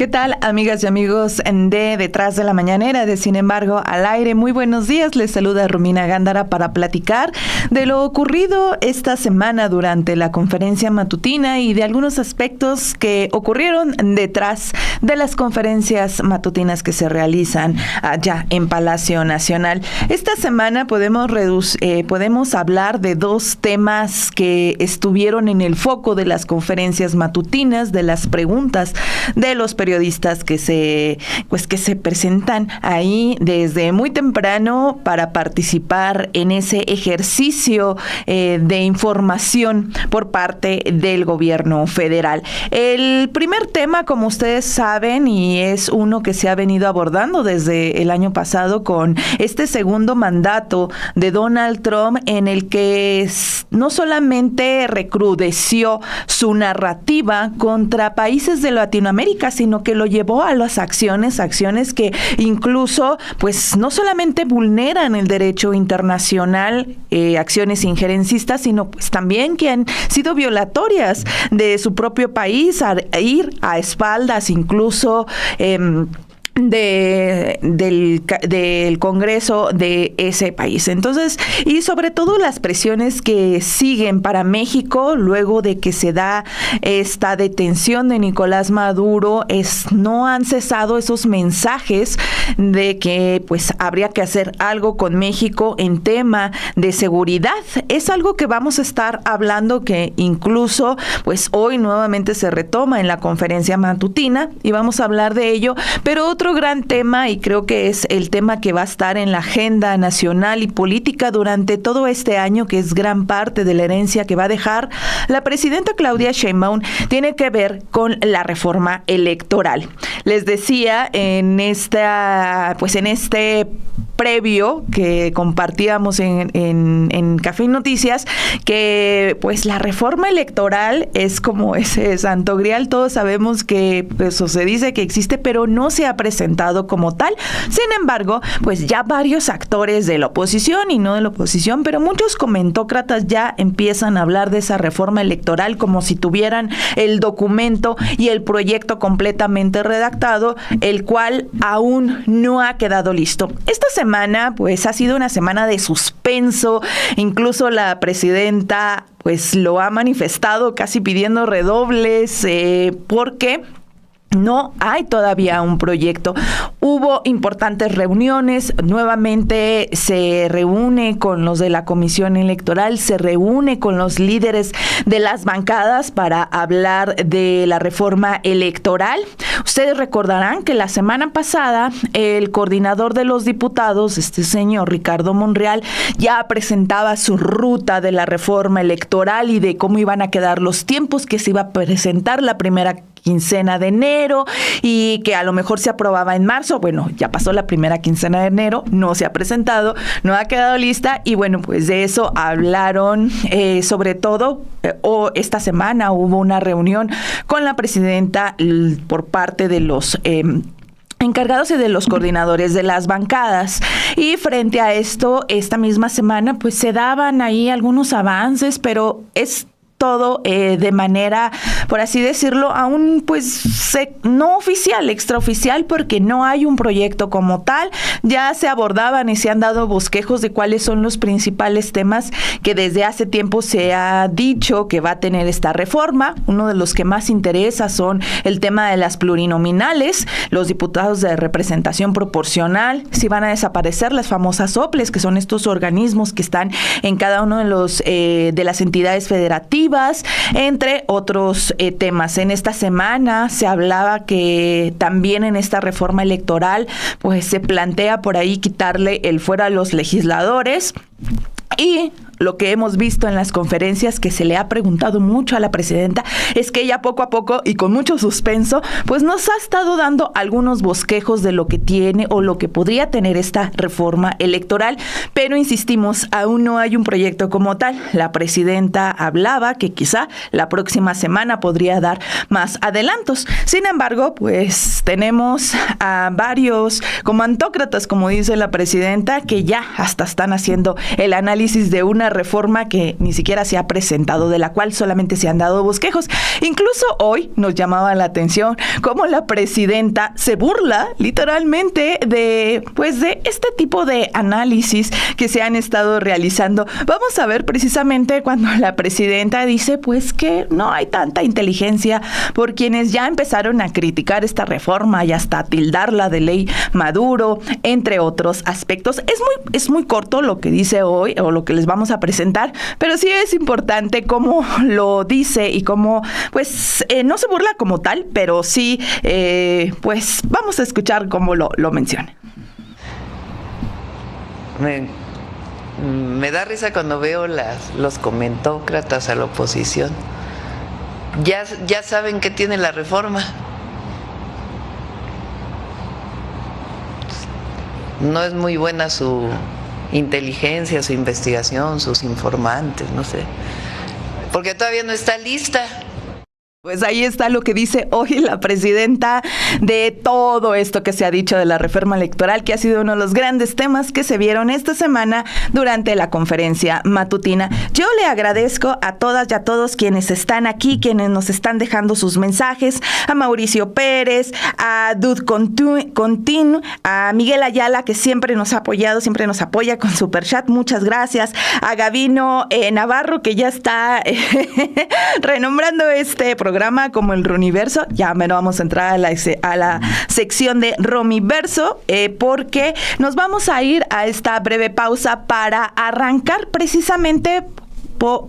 ¿Qué tal, amigas y amigos de Detrás de la Mañanera de Sin Embargo al Aire? Muy buenos días, les saluda Romina Gándara para platicar de lo ocurrido esta semana durante la conferencia matutina y de algunos aspectos que ocurrieron detrás de las conferencias matutinas que se realizan allá en Palacio Nacional. Esta semana podemos hablar de dos temas que estuvieron en el foco de las conferencias matutinas, de las preguntas de los periodistas que se presentan ahí desde muy temprano para participar en ese ejercicio de información por parte del gobierno federal. El primer tema, como ustedes saben, y es uno que se ha venido abordando desde el año pasado con este segundo mandato de Donald Trump, en el que no solamente recrudeció su narrativa contra países de Latinoamérica, sino que lo llevó a las acciones que incluso, pues, no solamente vulneran el derecho internacional, acciones injerencistas, sino pues también que han sido violatorias de su propio país, a ir a espaldas incluso del Congreso de ese país. Entonces, y sobre todo las presiones que siguen para México luego de que se da esta detención de Nicolás Maduro, no han cesado esos mensajes de que pues habría que hacer algo con México en tema de seguridad. Es algo que vamos a estar hablando, que incluso pues hoy nuevamente se retoma en la conferencia matutina y vamos a hablar de ello, pero otro gran tema, y creo que es el tema que va a estar en la agenda nacional y política durante todo este año, que es gran parte de la herencia que va a dejar la presidenta Claudia Sheinbaum, tiene que ver con la reforma electoral. Les decía en este previo que compartíamos en Café y Noticias, que pues la reforma electoral es como ese santo grial. Todos sabemos que eso se dice que existe, pero no se ha presentado como tal. Sin embargo, pues ya varios actores de la oposición y no de la oposición, pero muchos comentócratas ya empiezan a hablar de esa reforma electoral como si tuvieran el documento y el proyecto completamente redactado, el cual aún no ha quedado listo. Esta semana pues ha sido una semana de suspenso. Incluso la presidenta pues lo ha manifestado casi pidiendo redobles porque no hay todavía un proyecto. Hubo importantes reuniones, nuevamente se reúne con los de la Comisión Electoral, se reúne con los líderes de las bancadas para hablar de la reforma electoral. Ustedes recordarán que la semana pasada el coordinador de los diputados, este señor Ricardo Monreal, ya presentaba su ruta de la reforma electoral y de cómo iban a quedar los tiempos, que se iba a presentar la primera quincena de enero y que a lo mejor se aprobaba en marzo. Bueno, ya pasó la primera quincena de enero, no se ha presentado, no ha quedado lista y bueno, pues de eso hablaron sobre todo, esta semana hubo una reunión con la presidenta por parte de los encargados y de los coordinadores de las bancadas. Y frente a esto, esta misma semana pues se daban ahí algunos avances, pero es todo de manera, por así decirlo, aún pues no oficial, extraoficial, porque no hay un proyecto como tal. Ya se abordaban y se han dado bosquejos de cuáles son los principales temas que desde hace tiempo se ha dicho que va a tener esta reforma. Uno de los que más interesa son el tema de las plurinominales, los diputados de representación proporcional, si van a desaparecer las famosas OPLES, que son estos organismos que están en cada uno de los de las entidades federativas, entre otros temas. En esta semana se hablaba que también en esta reforma electoral pues se plantea por ahí quitarle el fuero a los legisladores. Y lo que hemos visto en las conferencias, que se le ha preguntado mucho a la presidenta, es que ella poco a poco y con mucho suspenso, pues nos ha estado dando algunos bosquejos de lo que tiene o lo que podría tener esta reforma electoral, pero insistimos, aún no hay un proyecto como tal. La presidenta hablaba que quizá la próxima semana podría dar más adelantos. Sin embargo, pues tenemos a varios comantócratas, como dice la presidenta, que ya hasta están haciendo el análisis de una una reforma que ni siquiera se ha presentado, de la cual solamente se han dado bosquejos. Incluso hoy nos llamaba la atención cómo la presidenta se burla literalmente de este tipo de análisis que se han estado realizando. Vamos a ver precisamente cuando la presidenta dice pues que no hay tanta inteligencia por quienes ya empezaron a criticar esta reforma y hasta tildarla de ley Maduro, entre otros aspectos. Es muy corto lo que dice hoy o lo que les vamos a presentar, pero sí es importante cómo lo dice y cómo pues no se burla como tal, pero sí pues vamos a escuchar cómo lo menciona. Me da risa cuando veo los comentócratas a la oposición. Ya saben qué tiene la reforma. No es muy buena su inteligencia, su investigación, sus informantes, no sé. Porque todavía no está lista. Pues ahí está lo que dice hoy la presidenta de todo esto que se ha dicho de la reforma electoral, que ha sido uno de los grandes temas que se vieron esta semana durante la conferencia matutina. Yo le agradezco a todas y a todos quienes están aquí, quienes nos están dejando sus mensajes, a Mauricio Pérez, a Dud Contin, a Miguel Ayala, que siempre nos ha apoyado, siempre nos apoya con Superchat, muchas gracias, a Gavino Navarro, que ya está renombrando este programa como el Roniverso. Ya me vamos a entrar a la sección de Romiverso, porque nos vamos a ir a esta breve pausa para arrancar precisamente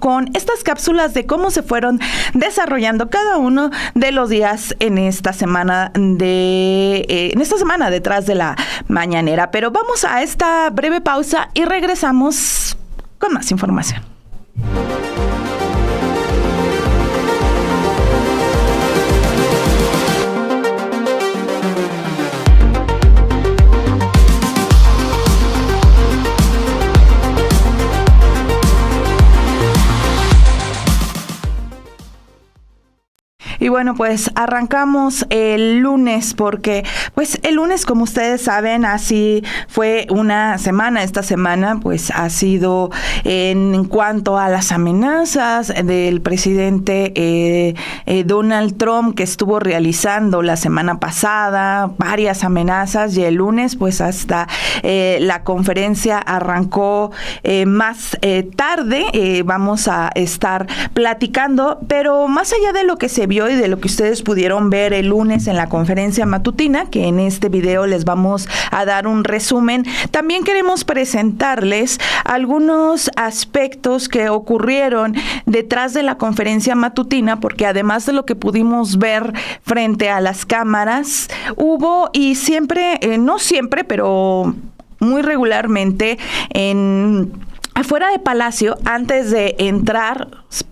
con estas cápsulas de cómo se fueron desarrollando cada uno de los días en esta semana detrás de la mañanera. Pero vamos a esta breve pausa y regresamos con más información. Y bueno, pues arrancamos el lunes porque pues el lunes, como ustedes saben, así fue una semana. Esta semana pues ha sido en cuanto a las amenazas del presidente Donald Trump, que estuvo realizando la semana pasada varias amenazas, y el lunes pues hasta la conferencia arrancó más tarde. Vamos a estar platicando, pero más allá de lo que se vio y de lo que ustedes pudieron ver el lunes en la conferencia matutina, que en este video les vamos a dar un resumen, también queremos presentarles algunos aspectos que ocurrieron detrás de la conferencia matutina, porque además de lo que pudimos ver frente a las cámaras, hubo, y siempre, no siempre, pero muy regularmente afuera de Palacio, antes de entrar,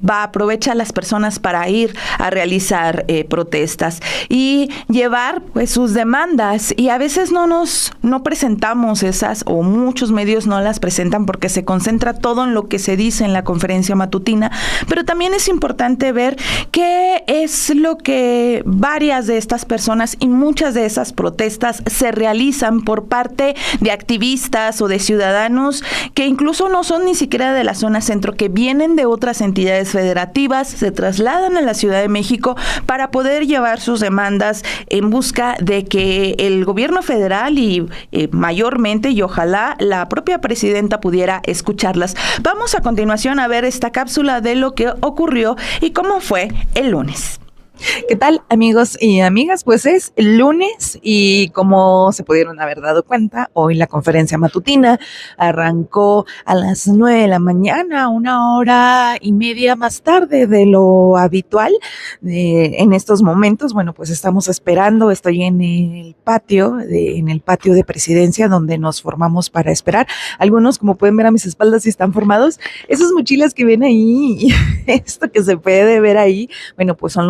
aprovecha a las personas para ir a realizar protestas y llevar pues sus demandas, y a veces no presentamos esas, o muchos medios no las presentan porque se concentra todo en lo que se dice en la conferencia matutina, pero también es importante ver qué es lo que varias de estas personas y muchas de esas protestas se realizan por parte de activistas o de ciudadanos que incluso no son ni siquiera de la zona centro, que vienen de otras entidades federativas, se trasladan a la Ciudad de México para poder llevar sus demandas en busca de que el gobierno federal y mayormente, y ojalá la propia presidenta pudiera escucharlas. Vamos a continuación a ver esta cápsula de lo que ocurrió y cómo fue el lunes. ¿Qué tal, amigos y amigas? Pues es el lunes y como se pudieron haber dado cuenta, hoy la conferencia matutina arrancó a las 9 de la mañana, 1:30 más tarde de lo habitual. En estos momentos, bueno, pues estamos esperando, estoy en el patio de presidencia, donde nos formamos para esperar. Algunos, como pueden ver a mis espaldas, sí están formados. Esas mochilas que ven ahí, esto que se puede ver ahí, bueno, pues son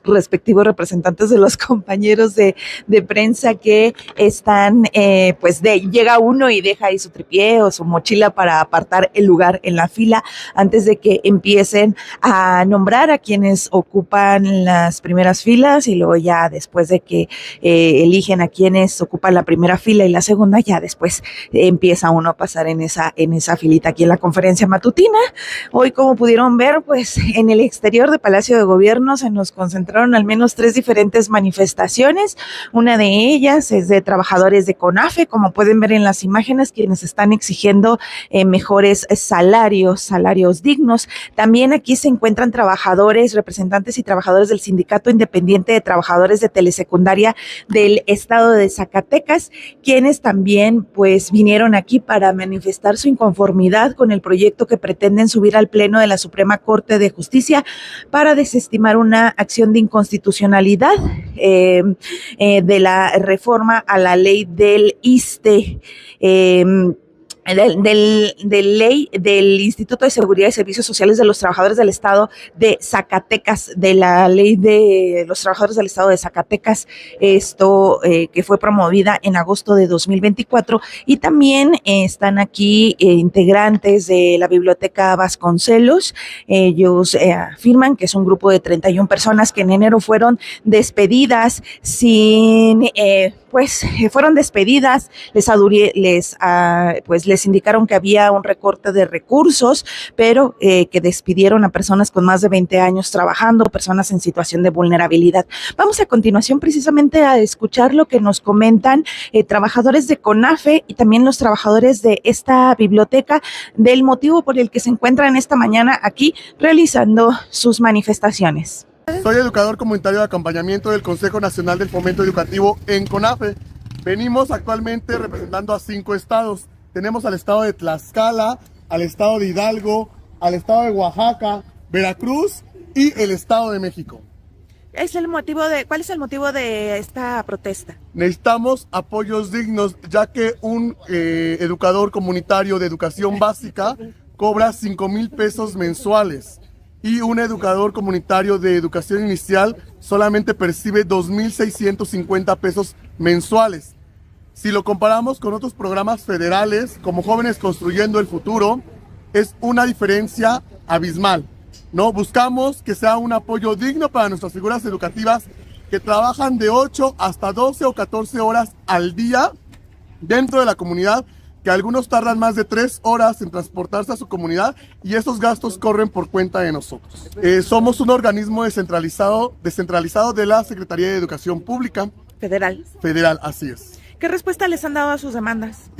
respectivos representantes de los compañeros de prensa que están, llega uno y deja ahí su tripié o su mochila para apartar el lugar en la fila antes de que empiecen a nombrar a quienes ocupan las primeras filas, y luego ya después de que eligen a quienes ocupan la primera fila y la segunda, ya después empieza uno a pasar en esa filita. Aquí en la conferencia matutina, hoy, como pudieron ver, pues en el exterior de Palacio de Gobierno se nos concentraron al menos 3 diferentes manifestaciones. Una de ellas es de trabajadores de CONAFE, como pueden ver en las imágenes, quienes están exigiendo mejores salarios dignos. También aquí se encuentran representantes y trabajadores del Sindicato Independiente de Trabajadores de Telesecundaria del estado de Zacatecas, quienes también pues vinieron aquí para manifestar su inconformidad con el proyecto que pretenden subir al Pleno de la Suprema Corte de Justicia para desestimar una acción de inconstitucionalidad de la reforma a la ley del ISSSTE, del Instituto de Seguridad y Servicios Sociales de los Trabajadores del Estado de Zacatecas, de la ley de los trabajadores del Estado de Zacatecas, que fue promovida en agosto de 2024, y también están aquí integrantes de la Biblioteca Vasconcelos. Ellos afirman que es un grupo de 31 personas que en enero fueron despedidas les indicaron que había un recorte de recursos, pero que despidieron a personas con más de 20 años trabajando, personas en situación de vulnerabilidad. Vamos a continuación precisamente a escuchar lo que nos comentan trabajadores de CONAFE y también los trabajadores de esta biblioteca del motivo por el que se encuentran esta mañana aquí realizando sus manifestaciones. Soy educador comunitario de acompañamiento del Consejo Nacional del Fomento Educativo en CONAFE. Venimos actualmente representando a 5 estados. Tenemos al estado de Tlaxcala, al estado de Hidalgo, al estado de Oaxaca, Veracruz y el estado de México. ¿Cuál es el motivo de esta protesta? Necesitamos apoyos dignos, ya que un educador comunitario de educación básica cobra 5,000 pesos mensuales y un educador comunitario de educación inicial solamente percibe 2,650 pesos mensuales. Si lo comparamos con otros programas federales, como Jóvenes Construyendo el Futuro, es una diferencia abismal, ¿no? Buscamos que sea un apoyo digno para nuestras figuras educativas que trabajan de 8 hasta 12 o 14 horas al día dentro de la comunidad, que algunos tardan más de 3 horas en transportarse a su comunidad y esos gastos corren por cuenta de nosotros. Somos un organismo descentralizado de la Secretaría de Educación Pública. Federal, así es. ¿Qué respuesta les han dado a sus demandas?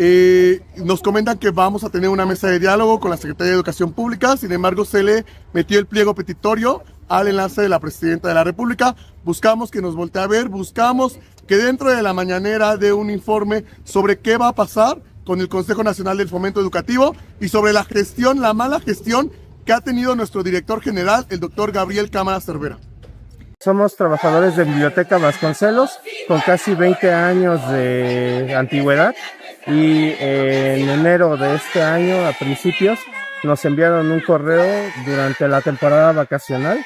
Nos comentan que vamos a tener una mesa de diálogo con la Secretaría de Educación Pública, sin embargo se le metió el pliego petitorio al enlace de la Presidenta de la República. Buscamos que nos voltee a ver, buscamos que dentro de la mañanera dé un informe sobre qué va a pasar con el Consejo Nacional del Fomento Educativo y sobre la mala gestión que ha tenido nuestro director general, el doctor Gabriel Cámara Cervera. Somos trabajadores de Biblioteca Vasconcelos con casi 20 años de antigüedad y en enero de este año, a principios, nos enviaron un correo durante la temporada vacacional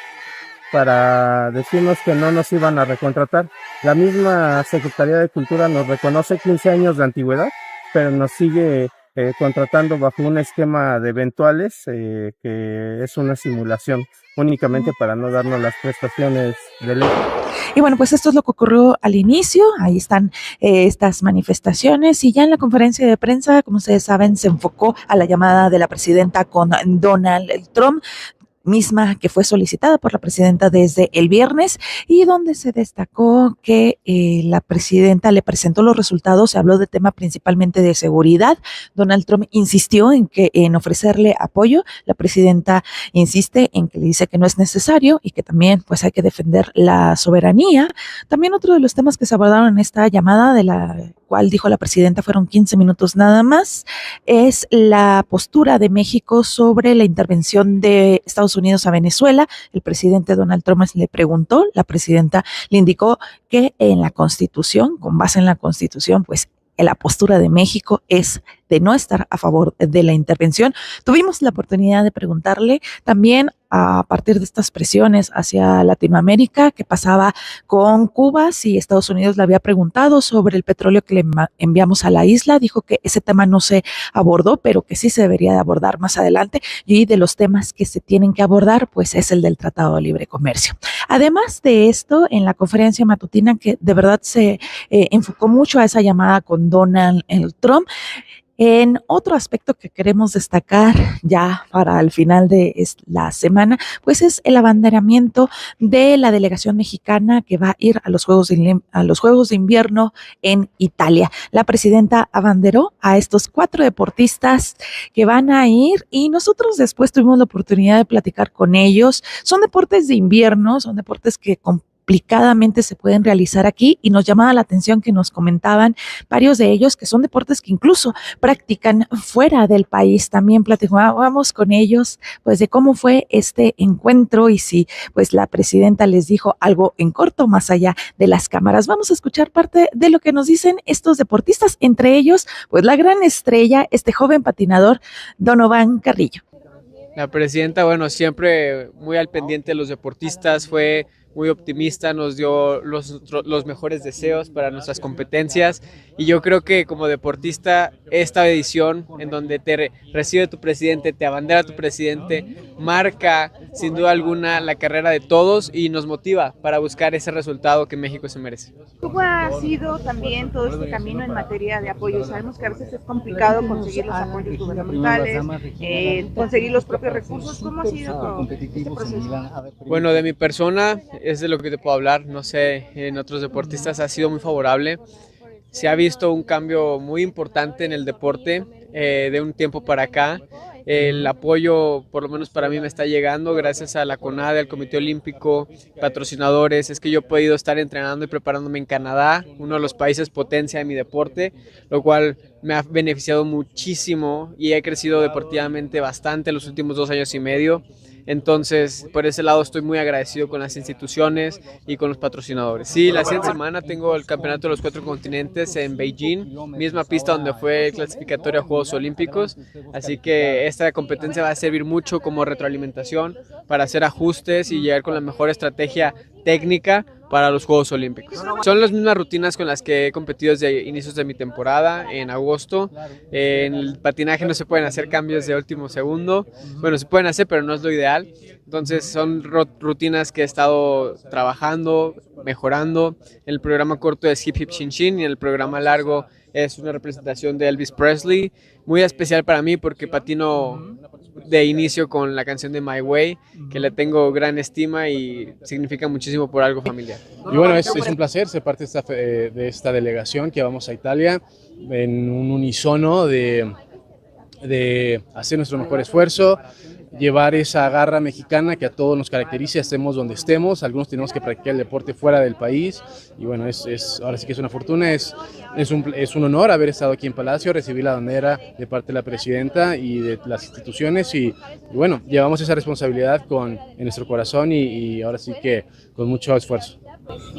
para decirnos que no nos iban a recontratar. La misma Secretaría de Cultura nos reconoce 15 años de antigüedad, pero nos sigue contratando bajo un esquema de eventuales que es una simulación únicamente para no darnos las prestaciones de ley. Y bueno, pues esto es lo que ocurrió al inicio. Ahí están estas manifestaciones, y ya en la conferencia de prensa, como ustedes saben, se enfocó a la llamada de la presidenta con Donald Trump, misma que fue solicitada por la presidenta desde el viernes, y donde se destacó que la presidenta le presentó los resultados. Se habló de tema principalmente de seguridad. Donald Trump insistió en ofrecerle apoyo. La presidenta insiste en que le dice que no es necesario y que también pues hay que defender la soberanía. También otro de los temas que se abordaron en esta llamada, de la cual dijo la presidenta fueron 15 minutos nada más, es la postura de México sobre la intervención de Estados Unidos a Venezuela. El presidente Donald Trump le preguntó, la presidenta le indicó que en la Constitución, con base en la Constitución, pues la postura de México es de no estar a favor de la intervención. Tuvimos la oportunidad de preguntarle también a partir de estas presiones hacia Latinoamérica, qué pasaba con Cuba, si Estados Unidos le había preguntado sobre el petróleo que le enviamos a la isla. Dijo que ese tema no se abordó, pero que sí se debería de abordar más adelante, y de los temas que se tienen que abordar, pues es el del Tratado de Libre Comercio. Además de esto, en la conferencia matutina, que de verdad se enfocó mucho a esa llamada con Donald Trump, en otro aspecto que queremos destacar ya para el final de la semana, pues es el abanderamiento de la delegación mexicana que va a ir a los Juegos de Invierno en Italia. La presidenta abanderó a estos 4 deportistas que van a ir, y nosotros después tuvimos la oportunidad de platicar con ellos. Son deportes de invierno, son deportes que complicadamente se pueden realizar aquí, y nos llamaba la atención que nos comentaban varios de ellos que son deportes que incluso practican fuera del país. También platicábamos con ellos pues de cómo fue este encuentro y si pues la presidenta les dijo algo en corto más allá de las cámaras. Vamos a escuchar parte de lo que nos dicen estos deportistas, entre ellos pues la gran estrella, este joven patinador Donovan Carrillo. La presidenta, bueno, siempre muy al pendiente de los deportistas, fue muy optimista, nos dio los mejores deseos para nuestras competencias, y yo creo que como deportista esta edición en donde te recibe tu presidente, te abandera tu presidente, marca sin duda alguna la carrera de todos y nos motiva para buscar ese resultado que México se merece. ¿Cómo ha sido también todo este camino en materia de apoyo? Sabemos que a veces es complicado conseguir los apoyos gubernamentales, conseguir los propios recursos. ¿Cómo ha sido este proceso? Bueno, de mi persona es de lo que te puedo hablar, no sé, en otros deportistas ha sido muy favorable. Se ha visto un cambio muy importante en el deporte de un tiempo para acá. El apoyo, por lo menos para mí, me está llegando gracias a la CONADE, al Comité Olímpico, patrocinadores. Es que yo he podido estar entrenando y preparándome en Canadá, uno de los países potencia de mi deporte, lo cual me ha beneficiado muchísimo y he crecido deportivamente bastante en los últimos 2 años y medio. Entonces, por ese lado estoy muy agradecido con las instituciones y con los patrocinadores. Sí, la siguiente semana tengo el Campeonato de los 4 Continentes en Beijing, misma pista donde fue el clasificatorio a Juegos Olímpicos, así que esta competencia va a servir mucho como retroalimentación para hacer ajustes y llegar con la mejor estrategia técnica para los Juegos Olímpicos. Son las mismas rutinas con las que he competido desde inicios de mi temporada, en agosto. En el patinaje no se pueden hacer cambios de último segundo. Bueno, se pueden hacer, pero no es lo ideal. Entonces son rutinas que he estado trabajando, mejorando. En el programa corto es Hip Hip Chin Chin y en el programa largo es una representación de Elvis Presley. Muy especial para mí porque patino de inicio con la canción de My Way, que le tengo gran estima y significa muchísimo por algo familiar. Y bueno, es un placer ser parte de esta delegación que vamos a Italia en un unisono de hacer nuestro mejor esfuerzo, llevar esa garra mexicana que a todos nos caracteriza, estemos donde estemos. Algunos tenemos que practicar el deporte fuera del país y bueno, ahora sí que es una fortuna, es un honor haber estado aquí en Palacio, recibir la bandera de parte de la presidenta y de las instituciones y bueno, llevamos esa responsabilidad en nuestro corazón y ahora sí que con mucho esfuerzo.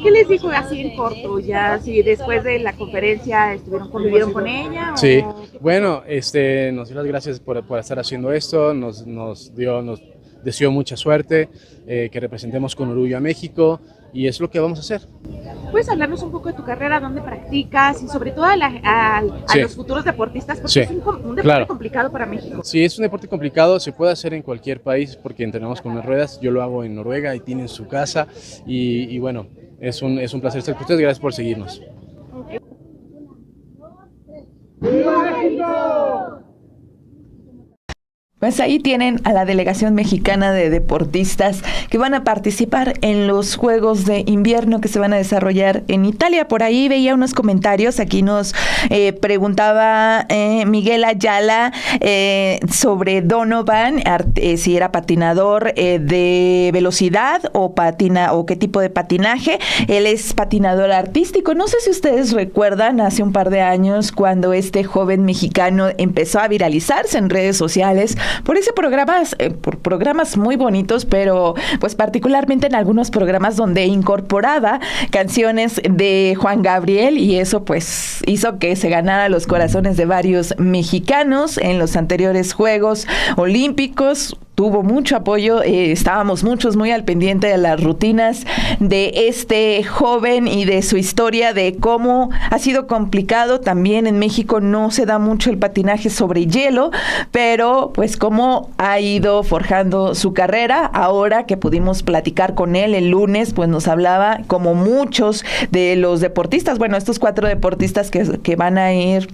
¿Qué les dijo así en corto? Ya si después de la conferencia convivieron con ella. Sí, bueno, nos dio las gracias por estar haciendo esto, nos deseó mucha suerte, que representemos con orgullo a México y es lo que vamos a hacer. ¿Puedes hablarnos un poco de tu carrera, dónde practicas y sobre todo a los futuros deportistas? Porque es un deporte complicado para México. Sí, es un deporte complicado, se puede hacer en cualquier país porque entrenamos con unas ruedas. Yo lo hago en Noruega y tienen su casa y bueno, es un placer estar con ustedes. Gracias por seguirnos. Pues ahí tienen a la delegación mexicana de deportistas que van a participar en los Juegos de Invierno que se van a desarrollar en Italia. Por ahí veía unos comentarios, aquí nos preguntaba Miguel Ayala sobre Donovan, si era patinador de velocidad o qué tipo de patinaje. Él es patinador artístico. No sé si ustedes recuerdan hace un par de años cuando este joven mexicano empezó a viralizarse en redes sociales por ese por programas muy bonitos, pero pues particularmente en algunos programas donde incorporaba canciones de Juan Gabriel, y eso pues hizo que se ganara los corazones de varios mexicanos en los anteriores Juegos Olímpicos. Tuvo mucho apoyo, estábamos muchos muy al pendiente de las rutinas de este joven y de su historia, de cómo ha sido complicado. También en México no se da mucho el patinaje sobre hielo, pero pues cómo ha ido forjando su carrera. Ahora que pudimos platicar con él el lunes, pues nos hablaba, como muchos de los deportistas, bueno, estos 4 deportistas que van a ir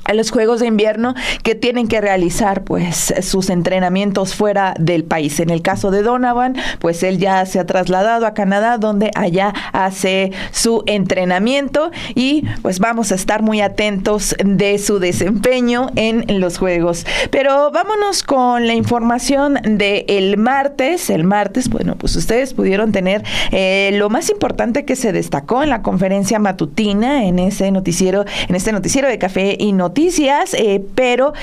a los Juegos de Invierno, que tienen que realizar pues sus entrenamientos fuera del país. En el caso de Donovan, pues él ya se ha trasladado a Canadá, donde allá hace su entrenamiento, y pues vamos a estar muy atentos de su desempeño en los Juegos. Pero vámonos con la información de el martes. El martes, bueno, pues ustedes pudieron tener lo más importante que se destacó en la conferencia matutina, en este noticiero de Café y Noticias, pero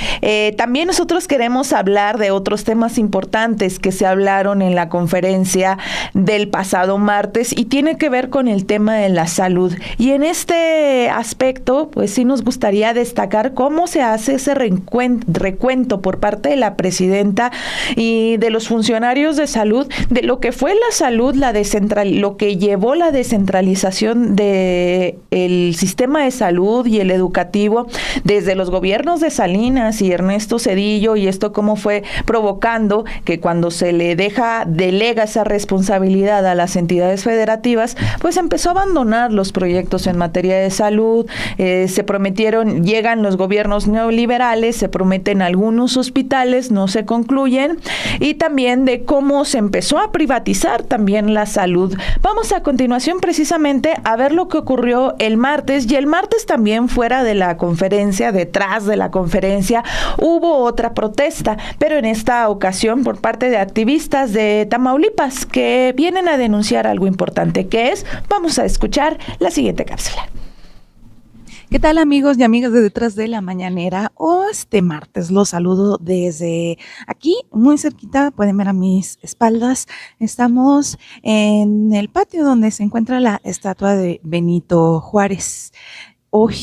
también nosotros queremos hablar de otros temas importantes que se hablaron en la conferencia del pasado martes, y tiene que ver con el tema de la salud. Y en este aspecto, pues sí nos gustaría destacar cómo se hace ese recuento por parte de la presidenta y de los funcionarios de salud de lo que fue la salud, lo que llevó la descentralización de el sistema de salud y el educativo desde los gobiernos de Salinas y Ernesto Zedillo, y esto cómo fue provocando que cuando se le delega esa responsabilidad a las entidades federativas, pues empezó a abandonar los proyectos en materia de salud. Llegan los gobiernos neoliberales, se prometen algunos hospitales, no se concluyen, y también de cómo se empezó a privatizar también la salud. Vamos a continuación precisamente a ver lo que ocurrió el martes, y el martes también fuera de la conferencia, detrás de la conferencia, hubo otra protesta, pero en esta ocasión por parte de activistas de Tamaulipas que vienen a denunciar algo importante, que es, vamos a escuchar la siguiente cápsula. ¿Qué tal, amigos y amigas de Detrás de la Mañanera? Este martes los saludo desde aquí, muy cerquita, pueden ver a mis espaldas. Estamos en el patio donde se encuentra la estatua de Benito Juárez. Hoy,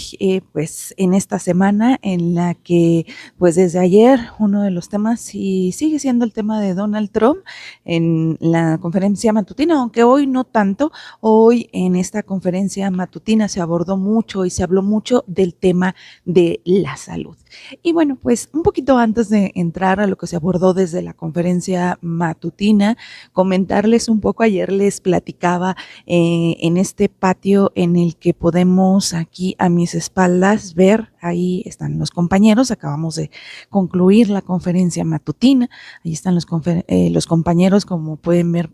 pues en esta semana en la que, pues desde ayer, uno de los temas, y sigue siendo el tema de Donald Trump en la conferencia matutina, aunque hoy no tanto. Hoy en esta conferencia matutina se abordó mucho y se habló mucho del tema de la salud. Y bueno, pues un poquito antes de entrar a lo que se abordó desde la conferencia matutina, comentarles un poco, ayer les platicaba en este patio en el que podemos aquí a mis espaldas ver, ahí están los compañeros, acabamos de concluir la conferencia matutina, ahí están los compañeros, como pueden ver,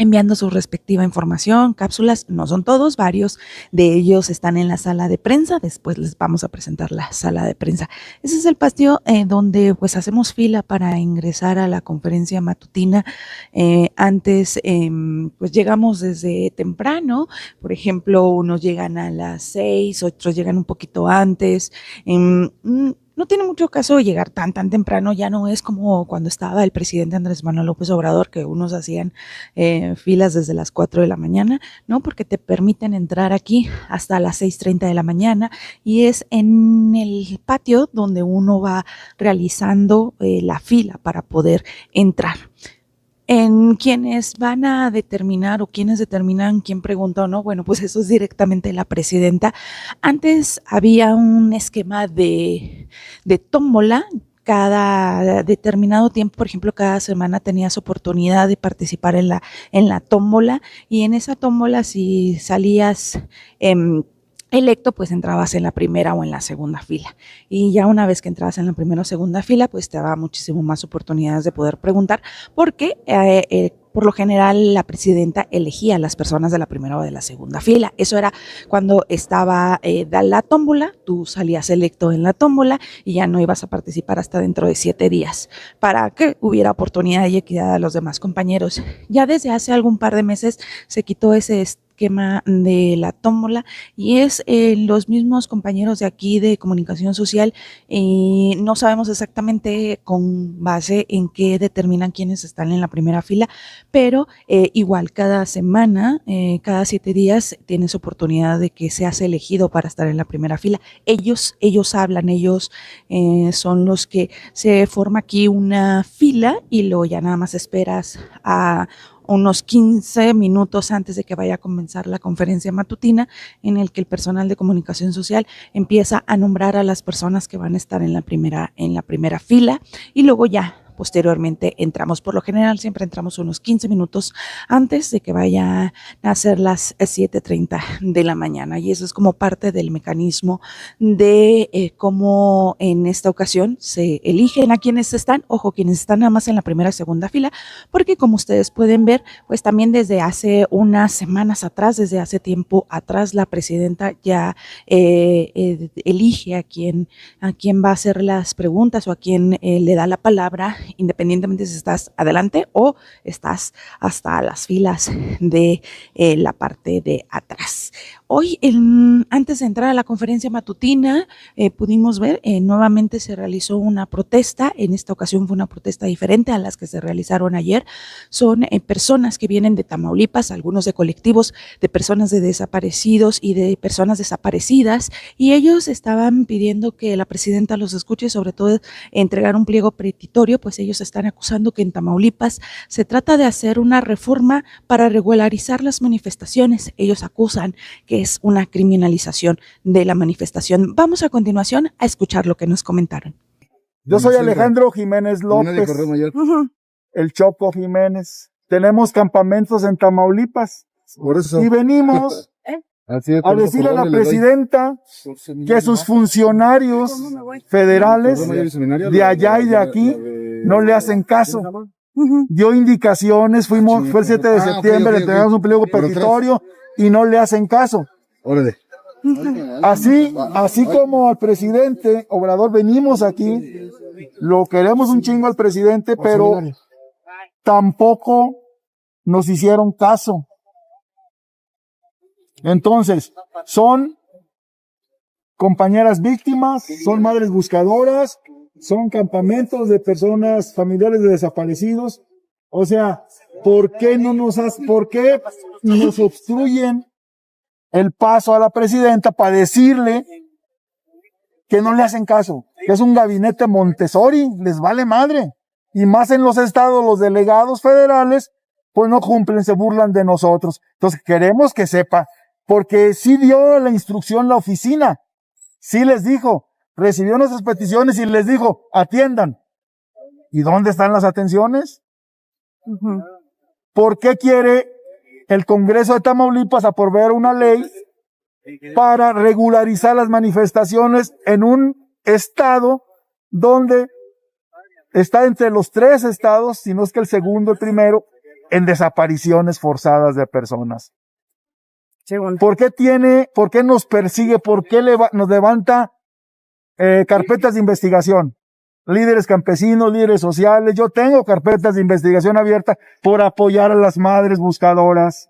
enviando su respectiva información, cápsulas, no son todos, varios de ellos están en la sala de prensa, después les vamos a presentar la sala de prensa. Ese es el patio donde pues hacemos fila para ingresar a la conferencia matutina. Antes pues llegamos desde temprano, por ejemplo, unos llegan a las 6, otros llegan un poquito antes. No tiene mucho caso llegar tan temprano, ya no es como cuando estaba el presidente Andrés Manuel López Obrador, que unos hacían filas desde las 4 de la mañana, ¿no? Porque te permiten entrar aquí hasta las 6:30 de la mañana, y es en el patio donde uno va realizando la fila para poder entrar. En quienes van a determinar o quienes determinan quién pregunta o no, bueno, pues eso es directamente la presidenta. Antes había un esquema de tómbola. Cada determinado tiempo, por ejemplo, cada semana tenías oportunidad de participar en la tómbola, y en esa tómbola, si salías electo, pues entrabas en la primera o en la segunda fila, y ya una vez que entrabas en la primera o segunda fila, pues te daba muchísimo más oportunidades de poder preguntar, porque por lo general la presidenta elegía a las personas de la primera o de la segunda fila. Eso era cuando estaba la tómbola, tú salías electo en la tómbola y ya no ibas a participar hasta dentro de 7 días, para que hubiera oportunidad y equidad a los demás compañeros. Ya desde hace algún par de meses se quitó ese esquema de la tómbola y es los mismos compañeros de aquí de comunicación social. No sabemos exactamente con base en qué determinan quiénes están en la primera fila, pero igual cada semana, cada 7 días tienes oportunidad de que seas elegido para estar en la primera fila. Ellos hablan, ellos son los que se forma aquí una fila y luego ya nada más esperas a unos 15 minutos antes de que vaya a comenzar la conferencia matutina, en el que el personal de comunicación social empieza a nombrar a las personas que van a estar en la primera fila y luego ya posteriormente entramos. Por lo general siempre entramos unos 15 minutos antes de que vaya a ser las 7:30 de la mañana y eso es como parte del mecanismo de cómo en esta ocasión se eligen a quienes están, quienes están nada más en la primera y segunda fila, porque como ustedes pueden ver, pues también desde hace unas semanas atrás, desde hace tiempo atrás, la presidenta ya elige a quién va a hacer las preguntas o a quién le da la palabra, independientemente si estás adelante o estás hasta las filas de la parte de atrás. Hoy, antes de entrar a la conferencia matutina, pudimos ver, nuevamente se realizó una protesta. En esta ocasión fue una protesta diferente a las que se realizaron ayer. Son personas que vienen de Tamaulipas, algunos de colectivos de personas de desaparecidos y de personas desaparecidas, y ellos estaban pidiendo que la presidenta los escuche, sobre todo entregar un pliego petitorio, pues ellos están acusando que en Tamaulipas se trata de hacer una reforma para regularizar las manifestaciones. Ellos acusan que es una criminalización de la manifestación. Vamos a continuación a escuchar lo que nos comentaron. Yo soy Alejandro Jiménez López, el Choco Jiménez. Tenemos campamentos en Tamaulipas y venimos a decirle a la presidenta que sus funcionarios federales de allá y de aquí no le hacen caso. Dio indicaciones, fue el 7 de septiembre, le entregamos un pliego petitorio y no le hacen caso. Así como al presidente Obrador venimos aquí, lo queremos un chingo al presidente, pero tampoco nos hicieron caso. Entonces, son compañeras víctimas, son madres buscadoras, son campamentos de personas familiares de desaparecidos. O sea, ¿por qué nos obstruyen el paso a la presidenta para decirle que no le hacen caso? Que es un gabinete Montessori, les vale madre. Y más en los estados, los delegados federales, pues no cumplen, se burlan de nosotros. Entonces queremos que sepa, porque sí dio la instrucción la oficina, sí les dijo, recibió nuestras peticiones y les dijo, atiendan. ¿Y dónde están las atenciones? ¿Por qué quiere el Congreso de Tamaulipas aprobar una ley para regularizar las manifestaciones en un estado donde está entre los 3 estados, si no es que el segundo, el primero, en desapariciones forzadas de personas? ¿Por qué nos persigue? ¿Por qué nos levanta carpetas de investigación? Líderes campesinos, líderes sociales. Yo tengo carpetas de investigación abiertas por apoyar a las madres buscadoras.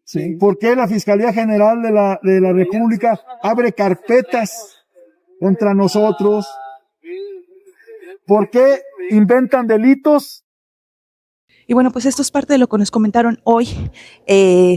Sí. ¿Por qué la Fiscalía General de la República abre carpetas contra nosotros? ¿Por qué inventan delitos? Y bueno, pues esto es parte de lo que nos comentaron hoy,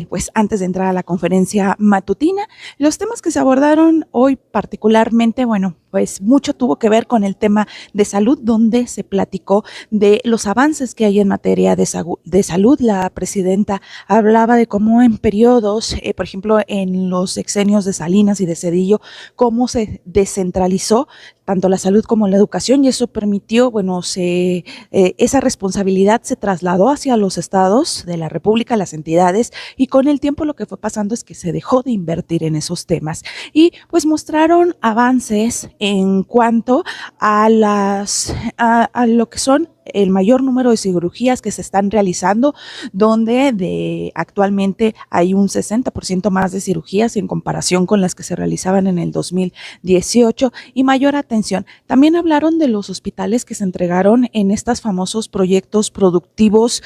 pues antes de entrar a la conferencia matutina. Los temas que se abordaron hoy particularmente, bueno, pues mucho tuvo que ver con el tema de salud, donde se platicó de los avances que hay en materia de salud. La presidenta hablaba de cómo en periodos, por ejemplo, en los sexenios de Salinas y de Zedillo, cómo se descentralizó tanto la salud como la educación, y eso permitió, bueno, esa responsabilidad se trasladó hacia los estados de la República, las entidades, y con el tiempo lo que fue pasando es que se dejó de invertir en esos temas. Y pues mostraron avances en cuanto a lo que son el mayor número de cirugías que se están realizando, donde actualmente hay un 60% más de cirugías en comparación con las que se realizaban en el 2018 y mayor atención. También hablaron de los hospitales que se entregaron en estos famosos proyectos productivos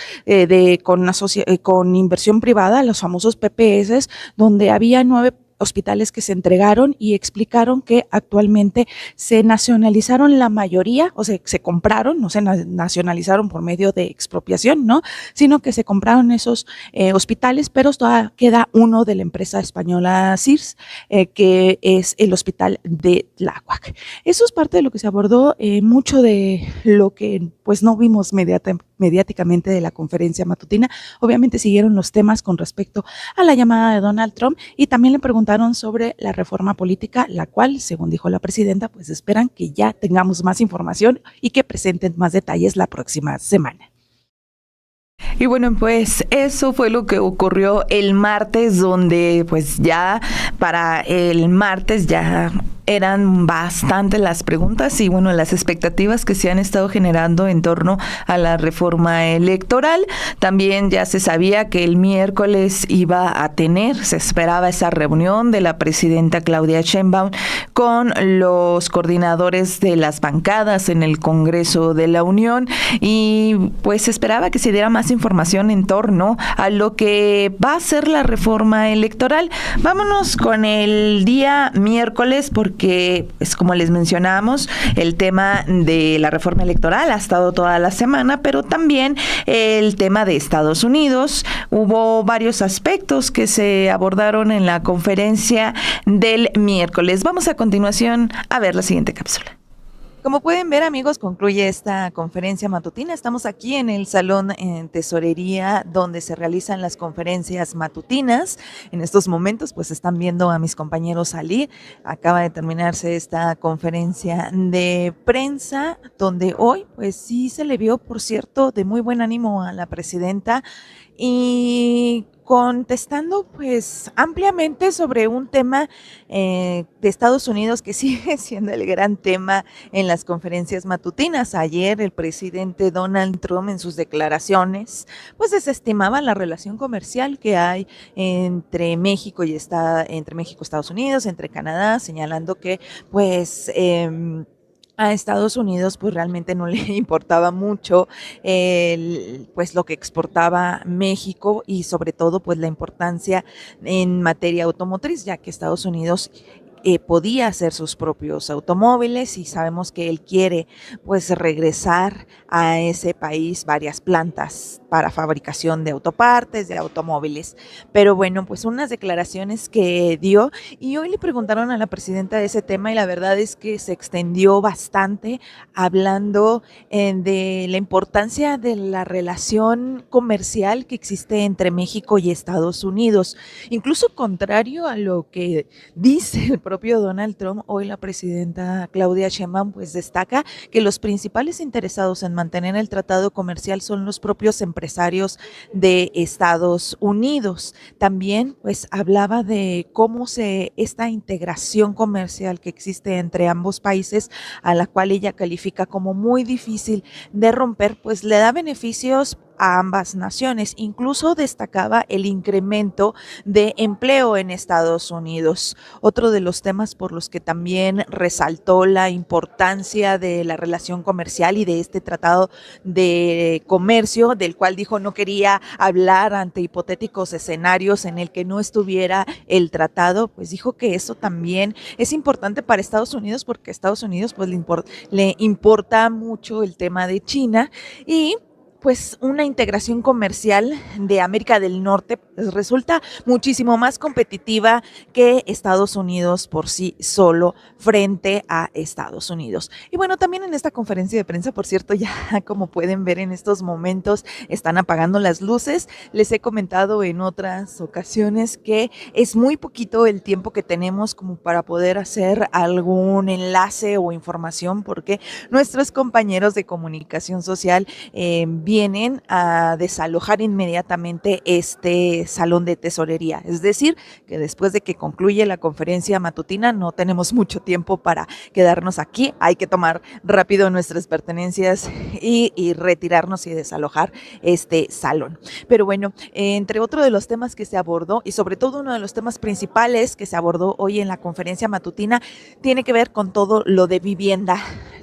con inversión privada, los famosos PPS, donde había 9 hospitales que se entregaron y explicaron que actualmente se nacionalizaron la mayoría, o sea, se compraron, no se nacionalizaron por medio de expropiación, ¿no? Sino que se compraron esos hospitales, pero todavía queda uno de la empresa española CIRS, que es el hospital de Tláhuac. Eso es parte de lo que se abordó, mucho de lo que pues no vimos mediáticamente de la conferencia matutina. Obviamente siguieron los temas con respecto a la llamada de Donald Trump y también le preguntaron sobre la reforma política, la cual, según dijo la presidenta, pues esperan que ya tengamos más información y que presenten más detalles la próxima semana. Y bueno, pues eso fue lo que ocurrió el martes, donde pues ya para el martes ya eran bastantes las preguntas y bueno, las expectativas que se han estado generando en torno a la reforma electoral. También ya se sabía que el miércoles se esperaba esa reunión de la presidenta Claudia Sheinbaum con los coordinadores de las bancadas en el Congreso de la Unión y pues se esperaba que se diera más información en torno a lo que va a ser la reforma electoral. Vámonos con el día miércoles porque es como les mencionamos, el tema de la reforma electoral ha estado toda la semana, pero también el tema de Estados Unidos. Hubo varios aspectos que se abordaron en la conferencia del miércoles. Vamos a continuación a ver la siguiente cápsula. Como pueden ver, amigos, concluye esta conferencia matutina. Estamos aquí en el salón en tesorería donde se realizan las conferencias matutinas. En estos momentos, pues están viendo a mis compañeros salir. Acaba de terminarse esta conferencia de prensa donde hoy, pues sí se le vio, por cierto, de muy buen ánimo a la presidenta y contestando pues ampliamente sobre un tema de Estados Unidos que sigue siendo el gran tema en las conferencias matutinas. Ayer el presidente Donald Trump en sus declaraciones pues desestimaba la relación comercial que hay entre México y Estados Unidos, entre Canadá, señalando que pues a Estados Unidos pues realmente no le importaba mucho pues lo que exportaba México y sobre todo pues la importancia en materia automotriz, ya que Estados Unidos podía hacer sus propios automóviles y sabemos que él quiere pues regresar a ese país varias plantas para fabricación de autopartes, de automóviles. Pero bueno, pues unas declaraciones que dio y hoy le preguntaron a la presidenta de ese tema y la verdad es que se extendió bastante hablando de la importancia de la relación comercial que existe entre México y Estados Unidos. Incluso contrario a lo que dice el propio Donald Trump, hoy la presidenta Claudia Sheinbaum pues destaca que los principales interesados en mantener el tratado comercial son los propios empresarios de Estados Unidos. También pues hablaba de cómo esta integración comercial que existe entre ambos países, a la cual ella califica como muy difícil de romper, pues le da beneficios a ambas naciones. Incluso destacaba el incremento de empleo en Estados Unidos. Otro de los temas por los que también resaltó la importancia de la relación comercial y de este tratado de comercio, del cual dijo no quería hablar ante hipotéticos escenarios en el que no estuviera el tratado, pues dijo que eso también es importante para Estados Unidos porque a Estados Unidos pues le importa mucho el tema de China y pues una integración comercial de América del Norte pues, resulta muchísimo más competitiva que Estados Unidos por sí solo frente a Estados Unidos. Y bueno, también en esta conferencia de prensa, por cierto, ya como pueden ver en estos momentos están apagando las luces. Les he comentado en otras ocasiones que es muy poquito el tiempo que tenemos como para poder hacer algún enlace o información porque nuestros compañeros de comunicación social vienen a desalojar inmediatamente este salón de tesorería. Es decir, que después de que concluye la conferencia matutina no tenemos mucho tiempo para quedarnos aquí. Hay que tomar rápido nuestras pertenencias y retirarnos y desalojar este salón. Pero bueno, entre otro de los temas que se abordó y sobre todo uno de los temas principales que se abordó hoy en la conferencia matutina tiene que ver con todo lo de vivienda.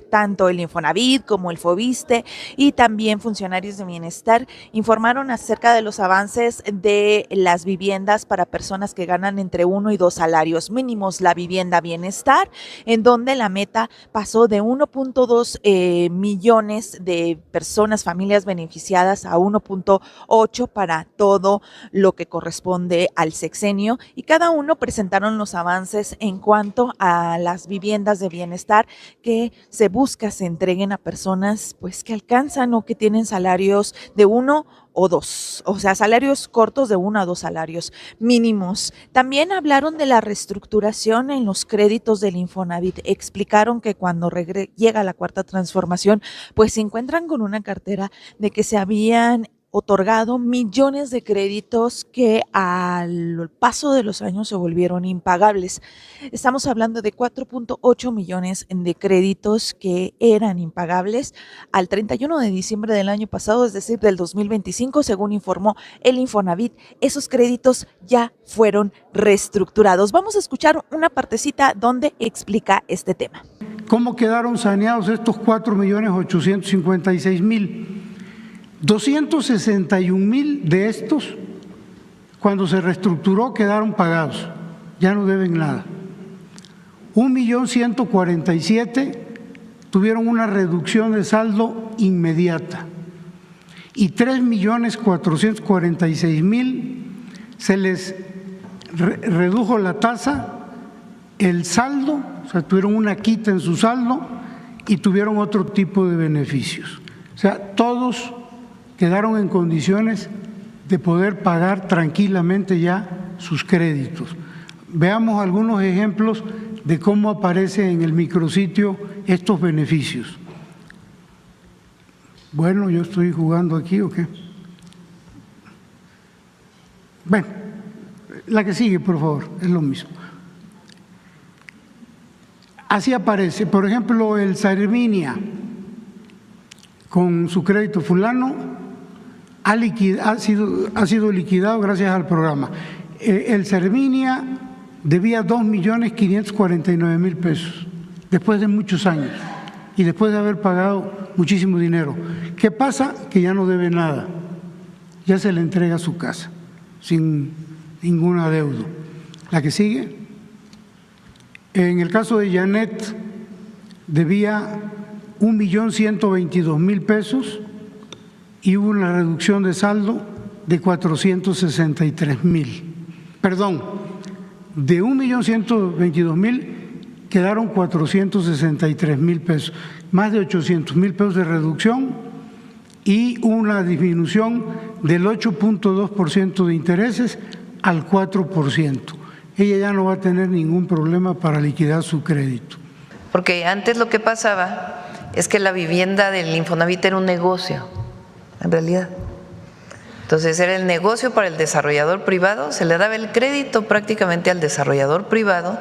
Tanto el Infonavit como el Fobiste y también funcionarios de bienestar informaron acerca de los avances de las viviendas para personas que ganan entre 1 y 2 salarios mínimos. La vivienda bienestar, en donde la meta pasó de 1.2 millones de personas, familias beneficiadas, a 1.8 para todo lo que corresponde al sexenio, y cada uno presentaron los avances en cuanto a las viviendas de bienestar que se busca se entreguen a personas pues que alcanzan o que tienen salarios de 1 o 2, o sea, salarios cortos de 1 a 2 salarios mínimos. También hablaron de la reestructuración en los créditos del Infonavit. Explicaron que cuando llega la cuarta transformación, pues se encuentran con una cartera de que se habían otorgado millones de créditos que al paso de los años se volvieron impagables. Estamos hablando de 4.8 millones de créditos que eran impagables al 31 de diciembre del año pasado, es decir, del 2025, según informó el Infonavit. Esos créditos ya fueron reestructurados. Vamos a escuchar una partecita donde explica este tema. ¿Cómo quedaron saneados estos 4.856.000? 261.000 de estos, cuando se reestructuró, quedaron pagados, ya no deben nada. 1.147.000 tuvieron una reducción de saldo inmediata y 3.446.000 se les redujo la tasa, el saldo, o sea, tuvieron una quita en su saldo y tuvieron otro tipo de beneficios. O sea, todos quedaron en condiciones de poder pagar tranquilamente ya sus créditos. Veamos algunos ejemplos de cómo aparecen en el micrositio estos beneficios. Bueno, yo estoy jugando aquí, ¿o qué? Bueno, la que sigue, por favor, es lo mismo. Así aparece, por ejemplo, el Sarminia, con su crédito fulano, ha sido liquidado gracias al programa. El Sarminia debía 2.549.000 pesos después de muchos años y después de haber pagado muchísimo dinero. ¿Qué pasa? Que ya no debe nada, ya se le entrega su casa sin ningún adeudo. La que sigue. En el caso de Janet, debía 1.122.000 pesos y hubo una reducción de saldo de 463.000. Perdón, de 1.122.000 quedaron 463.000 pesos, más de 800.000 pesos de reducción y una disminución del 8.2% de intereses al 4%. Ella ya no va a tener ningún problema para liquidar su crédito. Porque antes lo que pasaba es que la vivienda del Infonavit era un negocio, en realidad. Entonces era el negocio para el desarrollador privado, se le daba el crédito prácticamente al desarrollador privado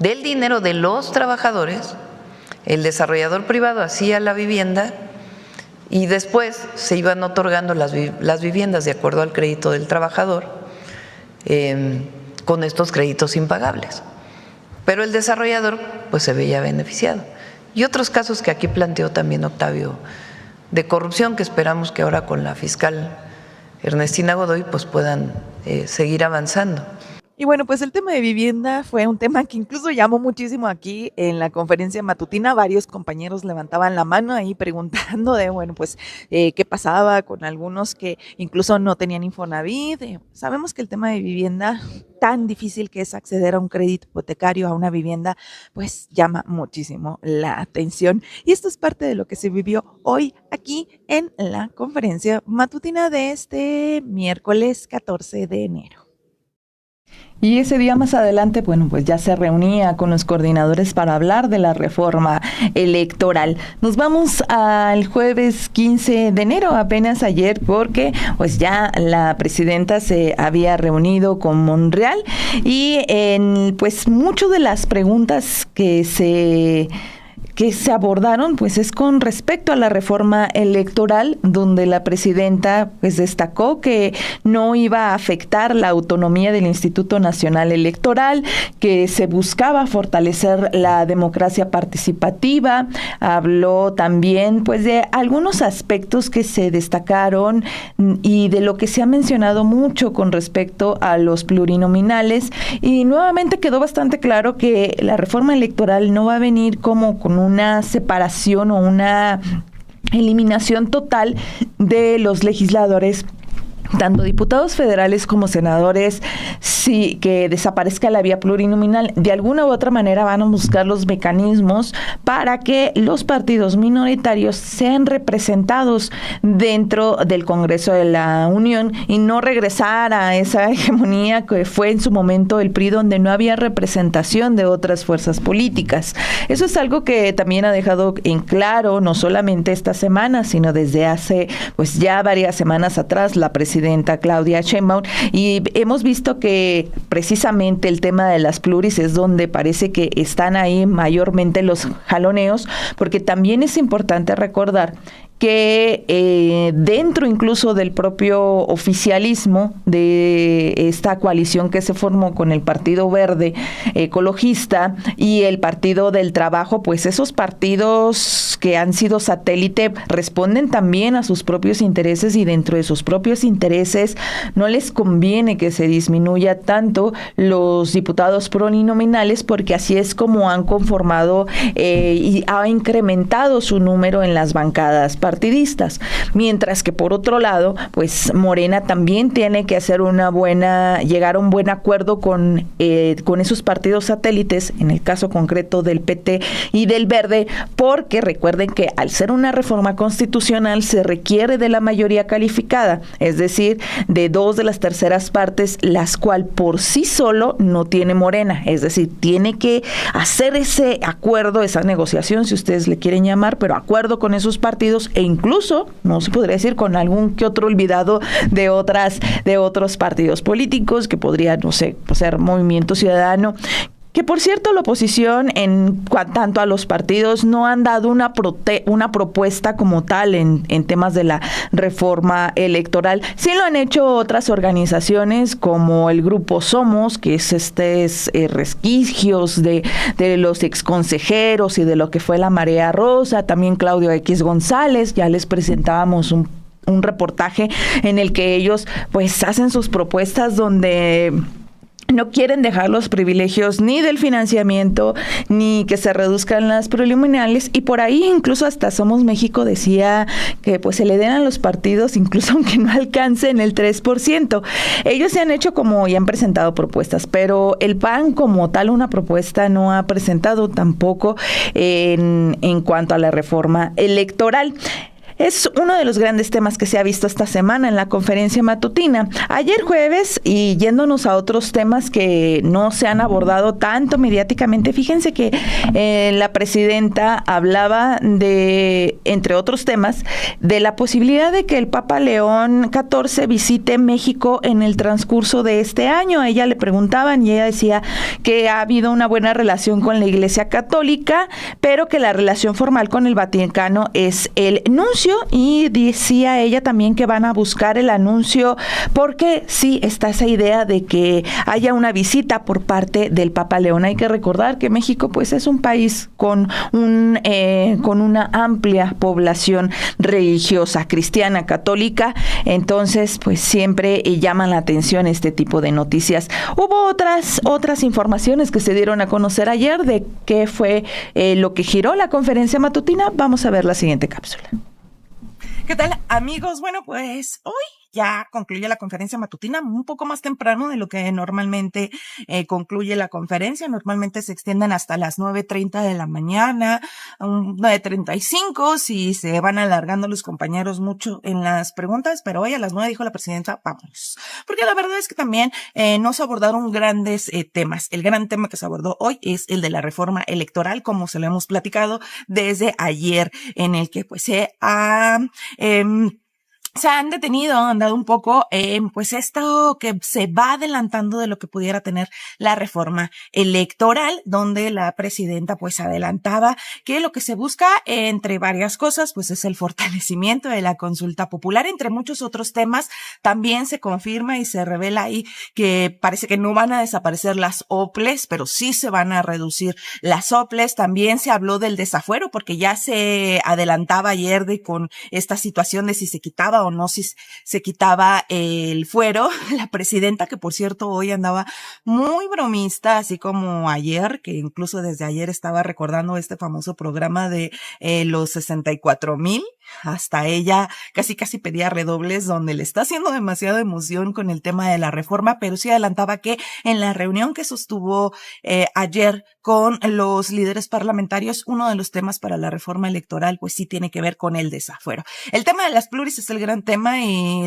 del dinero de los trabajadores, el desarrollador privado hacía la vivienda y después se iban otorgando las viviendas de acuerdo al crédito del trabajador con estos créditos impagables. Pero el desarrollador pues se veía beneficiado. Y otros casos que aquí planteó también Octavio de corrupción que esperamos que ahora con la fiscal Ernestina Godoy pues puedan seguir avanzando. Y bueno, pues el tema de vivienda fue un tema que incluso llamó muchísimo aquí en la conferencia matutina. Varios compañeros levantaban la mano ahí preguntando de, bueno, pues qué pasaba con algunos que incluso no tenían Infonavit. Sabemos que el tema de vivienda, tan difícil que es acceder a un crédito hipotecario, a una vivienda, pues llama muchísimo la atención. Y esto es parte de lo que se vivió hoy aquí en la conferencia matutina de este miércoles 14 de enero. Y ese día más adelante, bueno, pues ya se reunía con los coordinadores para hablar de la reforma electoral. Nos vamos al jueves 15 de enero, apenas ayer, porque pues ya la presidenta se había reunido con Monreal y pues muchas de las preguntas que se abordaron, pues es con respecto a la reforma electoral, donde la presidenta pues destacó que no iba a afectar la autonomía del Instituto Nacional Electoral, que se buscaba fortalecer la democracia participativa. Habló también pues de algunos aspectos que se destacaron y de lo que se ha mencionado mucho con respecto a los plurinominales, y nuevamente quedó bastante claro que la reforma electoral no va a venir como con una separación o una eliminación total de los legisladores, tanto diputados federales como senadores. Sí, que desaparezca la vía plurinominal. De alguna u otra manera van a buscar los mecanismos para que los partidos minoritarios sean representados dentro del Congreso de la Unión y no regresar a esa hegemonía que fue en su momento el PRI, donde no había representación de otras fuerzas políticas. Eso es algo que también ha dejado en claro, no solamente esta semana, sino desde hace pues ya varias semanas atrás, la presidenta Claudia Sheinbaum, y hemos visto que precisamente el tema de las pluris es donde parece que están ahí mayormente los jaloneos, porque también es importante recordar que dentro incluso del propio oficialismo de esta coalición que se formó con el Partido Verde Ecologista y el Partido del Trabajo, pues esos partidos que han sido satélite responden también a sus propios intereses, y dentro de sus propios intereses no les conviene que se disminuya tanto los diputados plurinominales, porque así es como han conformado y ha incrementado su número en las bancadas partidistas, mientras que por otro lado, pues Morena también tiene que hacer llegar a un buen acuerdo con esos partidos satélites, en el caso concreto del PT y del Verde, porque recuerden que al ser una reforma constitucional se requiere de la mayoría calificada, es decir, de 2 de las terceras partes, las cual por sí solo no tiene Morena, es decir, tiene que hacer ese acuerdo, esa negociación, si ustedes le quieren llamar, pero acuerdo con esos partidos, e incluso, no se podría decir, con algún que otro olvidado de otros partidos políticos, que podría, no sé, ser Movimiento Ciudadano, que por cierto la oposición en tanto a los partidos no han dado una propuesta como tal en temas de la reforma electoral. Sí lo han hecho otras organizaciones como el Grupo Somos, que es resquicios de los exconsejeros y de lo que fue la Marea Rosa, también Claudio X González. Ya les presentábamos un reportaje en el que ellos pues hacen sus propuestas donde no quieren dejar los privilegios ni del financiamiento, ni que se reduzcan las preliminares, y por ahí incluso hasta Somos México decía que pues se le den a los partidos, incluso aunque no alcancen el 3%. Ellos se han hecho y han presentado propuestas, pero el PAN como tal una propuesta no ha presentado tampoco en cuanto a la reforma electoral. Es uno de los grandes temas que se ha visto esta semana en la conferencia matutina. Ayer jueves, y yéndonos a otros temas que no se han abordado tanto mediáticamente, fíjense que la presidenta hablaba entre otros temas, de la posibilidad de que el Papa León XIV visite México en el transcurso de este año. A ella le preguntaban y ella decía que ha habido una buena relación con la Iglesia Católica, pero que la relación formal con el Vaticano es el nuncio, y decía ella también que van a buscar el anuncio, porque sí está esa idea de que haya una visita por parte del Papa León. Hay que recordar que México pues es un país con una amplia población religiosa, cristiana, católica, entonces pues siempre llaman la atención este tipo de noticias. Hubo otras informaciones que se dieron a conocer ayer de qué fue lo que giró la conferencia matutina. Vamos a ver la siguiente cápsula. ¿Qué tal, amigos? Bueno, pues hoy ya concluye la conferencia matutina un poco más temprano de lo que normalmente concluye la conferencia. Normalmente se extienden hasta las 9:30 de la mañana, 9:35, si se van alargando los compañeros mucho en las preguntas, pero hoy a las 9 dijo la presidenta, vamos. Porque la verdad es que también no se abordaron grandes temas. El gran tema que se abordó hoy es el de la reforma electoral, como se lo hemos platicado desde ayer, en el que pues se han detenido, han dado un poco, pues esto que se va adelantando de lo que pudiera tener la reforma electoral, donde la presidenta pues adelantaba que lo que se busca, entre varias cosas, pues es el fortalecimiento de la consulta popular, entre muchos otros temas. También se confirma y se revela ahí que parece que no van a desaparecer las OPLES, pero sí se van a reducir las OPLES. También se habló del desafuero, porque ya se adelantaba ayer con esta situación de si se quitaba o no, si se quitaba el fuero. La presidenta, que por cierto hoy andaba muy bromista, así como ayer, que incluso desde ayer estaba recordando este famoso programa de los 64,000, hasta ella casi pedía redobles, donde le está haciendo demasiada emoción con el tema de la reforma, pero sí adelantaba que en la reunión que sostuvo ayer con los líderes parlamentarios, uno de los temas para la reforma electoral pues sí tiene que ver con el desafuero. El tema de las pluris es el gran tema,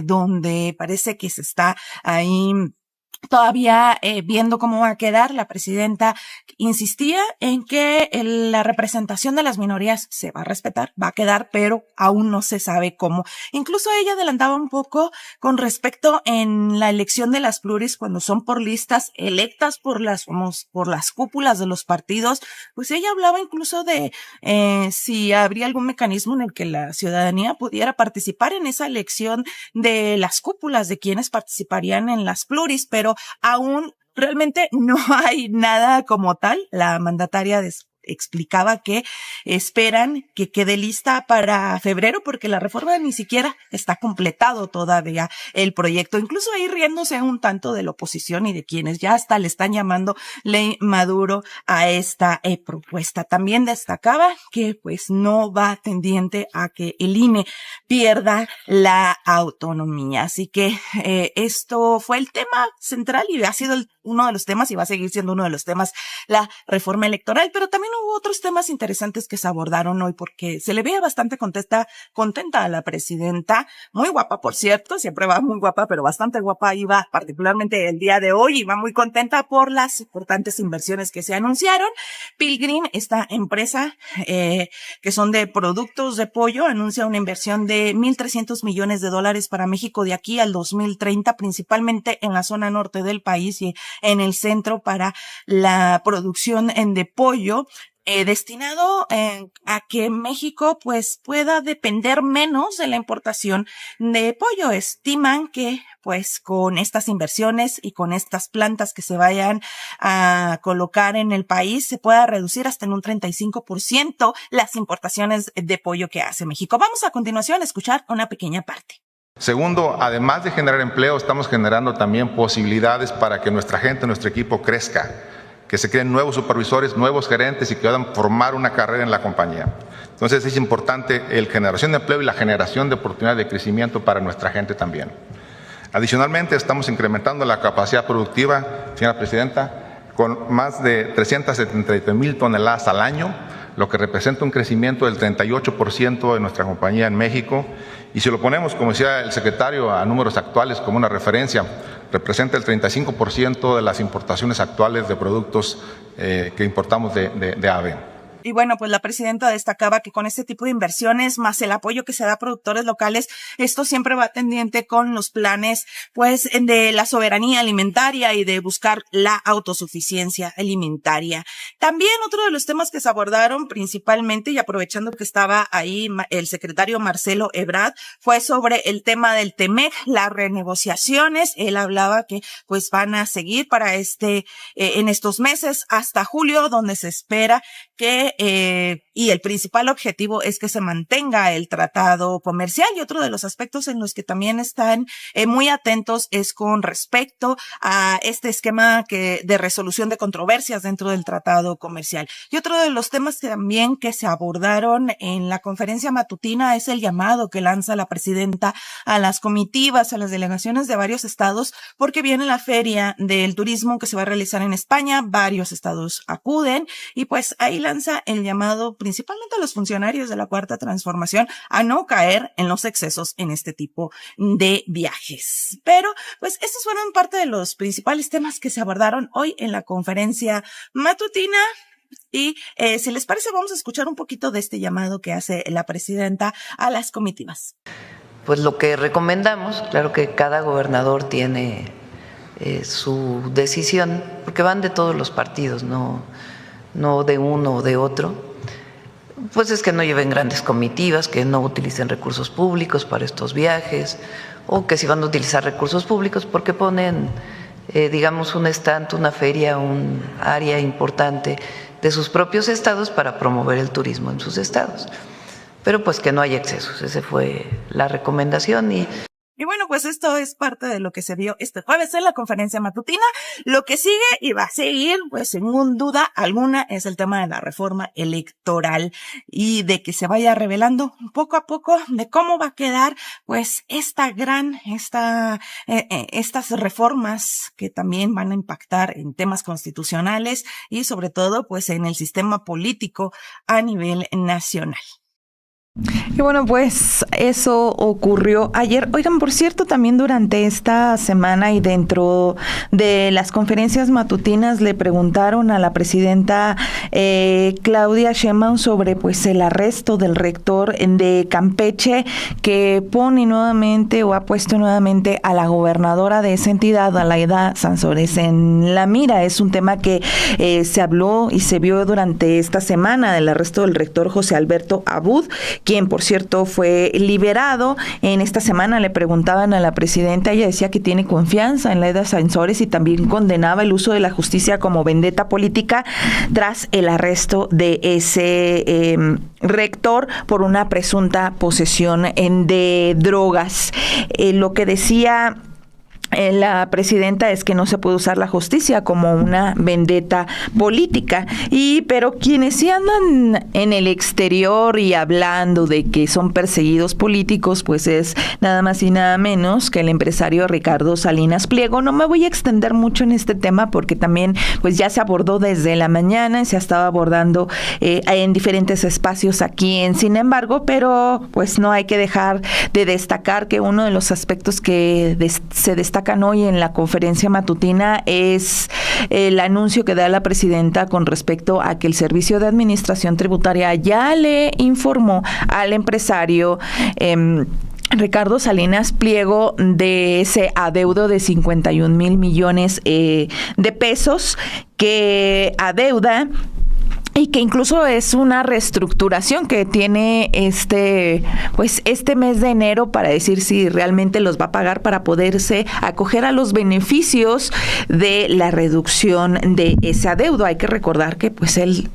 donde parece que se está ahí todavía viendo cómo va a quedar. La presidenta insistía en que la representación de las minorías se va a respetar, va a quedar, pero aún no se sabe cómo. Incluso ella adelantaba un poco con respecto en la elección de las pluris, cuando son por listas electas por las cúpulas de los partidos, pues ella hablaba incluso de si habría algún mecanismo en el que la ciudadanía pudiera participar en esa elección de las cúpulas, de quienes participarían en las pluris, pero aún realmente no hay nada como tal. La mandataria explicaba que esperan que quede lista para febrero, porque la reforma ni siquiera está completado todavía el proyecto, incluso ahí riéndose un tanto de la oposición y de quienes ya hasta le están llamando ley Maduro a esta propuesta. También destacaba que pues no va tendiente a que el INE pierda la autonomía. Así que esto fue el tema central y ha sido uno de los temas y va a seguir siendo uno de los temas la reforma electoral, pero también hubo otros temas interesantes que se abordaron hoy, porque se le veía bastante contenta a la presidenta, muy guapa por cierto, siempre va muy guapa, pero bastante guapa iba, particularmente el día de hoy, iba muy contenta por las importantes inversiones que se anunciaron. Pilgrim, esta empresa que son de productos de pollo, anuncia una inversión de $1,300 millones para México de aquí al 2030, principalmente en la zona norte del país y en el centro, para la producción de pollo, destinado a que México pues pueda depender menos de la importación de pollo. Estiman que pues con estas inversiones y con estas plantas que se vayan a colocar en el país se pueda reducir hasta en un 35% las importaciones de pollo que hace México. Vamos a continuación a escuchar una pequeña parte. Segundo, además de generar empleo, estamos generando también posibilidades para que nuestra gente, nuestro equipo crezca, que se creen nuevos supervisores, nuevos gerentes y que puedan formar una carrera en la compañía. Entonces es importante la generación de empleo y la generación de oportunidades de crecimiento para nuestra gente también. Adicionalmente, estamos incrementando la capacidad productiva, señora presidenta, con más de 373,000 toneladas al año, lo que representa un crecimiento del 38% de nuestra compañía en México. Y si lo ponemos, como decía el secretario, a números actuales como una referencia, representa el 35% de las importaciones actuales de productos que importamos de ave. Y bueno, pues la presidenta destacaba que con este tipo de inversiones, más el apoyo que se da a productores locales, esto siempre va tendiente con los planes, pues, de la soberanía alimentaria y de buscar la autosuficiencia alimentaria. También otro de los temas que se abordaron principalmente, y aprovechando que estaba ahí el secretario Marcelo Ebrard, fue sobre el tema del TEMEC, las renegociaciones. Él hablaba que pues van a seguir para en estos meses hasta julio, donde se espera que y el principal objetivo es que se mantenga el tratado comercial. Y otro de los aspectos en los que también están muy atentos es con respecto a este esquema de resolución de controversias dentro del tratado comercial. Y otro de los temas también que se abordaron en la conferencia matutina es el llamado que lanza la presidenta a las comitivas, a las delegaciones de varios estados, porque viene la feria del turismo que se va a realizar en España. Varios estados acuden y pues ahí lanza el llamado principalmente a los funcionarios de la Cuarta Transformación a no caer en los excesos en este tipo de viajes. Pero pues estos fueron parte de los principales temas que se abordaron hoy en la conferencia matutina. Y si les parece, vamos a escuchar un poquito de este llamado que hace la presidenta a las comitivas. Pues lo que recomendamos, claro que cada gobernador tiene su decisión, porque van de todos los partidos, no de uno o de otro, pues es que no lleven grandes comitivas, que no utilicen recursos públicos para estos viajes, o que si van a utilizar recursos públicos, porque ponen, digamos, un stand, una feria, un área importante de sus propios estados para promover el turismo en sus estados. Pero pues que no haya excesos, esa fue la recomendación. Y bueno, pues esto es parte de lo que se vio este jueves en la conferencia matutina. Lo que sigue y va a seguir, pues sin duda alguna, es el tema de la reforma electoral y de que se vaya revelando poco a poco de cómo va a quedar, pues estas reformas que también van a impactar en temas constitucionales y sobre todo, pues en el sistema político a nivel nacional. Y bueno, pues eso ocurrió ayer. Oigan, por cierto, también durante esta semana y dentro de las conferencias matutinas le preguntaron a la presidenta Claudia Sheinbaum sobre pues el arresto del rector de Campeche, que pone nuevamente o ha puesto nuevamente a la gobernadora de esa entidad, Adelaida Sansores, en la mira. Es un tema que se habló y se vio durante esta semana del arresto del rector José Alberto Abud, quien por cierto fue liberado. En esta semana le preguntaban a la presidenta, ella decía que tiene confianza en Adelaida Sansores y también condenaba el uso de la justicia como vendetta política tras el arresto de ese rector por una presunta posesión de drogas. Lo que decía la presidenta es que no se puede usar la justicia como una vendetta política, pero quienes sí andan en el exterior y hablando de que son perseguidos políticos, pues es nada más y nada menos que el empresario Ricardo Salinas Pliego. No me voy a extender mucho en este tema porque también pues ya se abordó desde la mañana y se ha estado abordando en diferentes espacios aquí en Sin Embargo, pero pues no hay que dejar de destacar que uno de los aspectos que se destacan hoy en la conferencia matutina es el anuncio que da la presidenta con respecto a que el Servicio de Administración Tributaria ya le informó al empresario Ricardo Salinas Pliego de ese adeudo de 51,000 millones de pesos que adeuda y que incluso es una reestructuración que tiene este mes de enero para decir si realmente los va a pagar para poderse acoger a los beneficios de la reducción de ese adeudo. Hay que recordar que pues él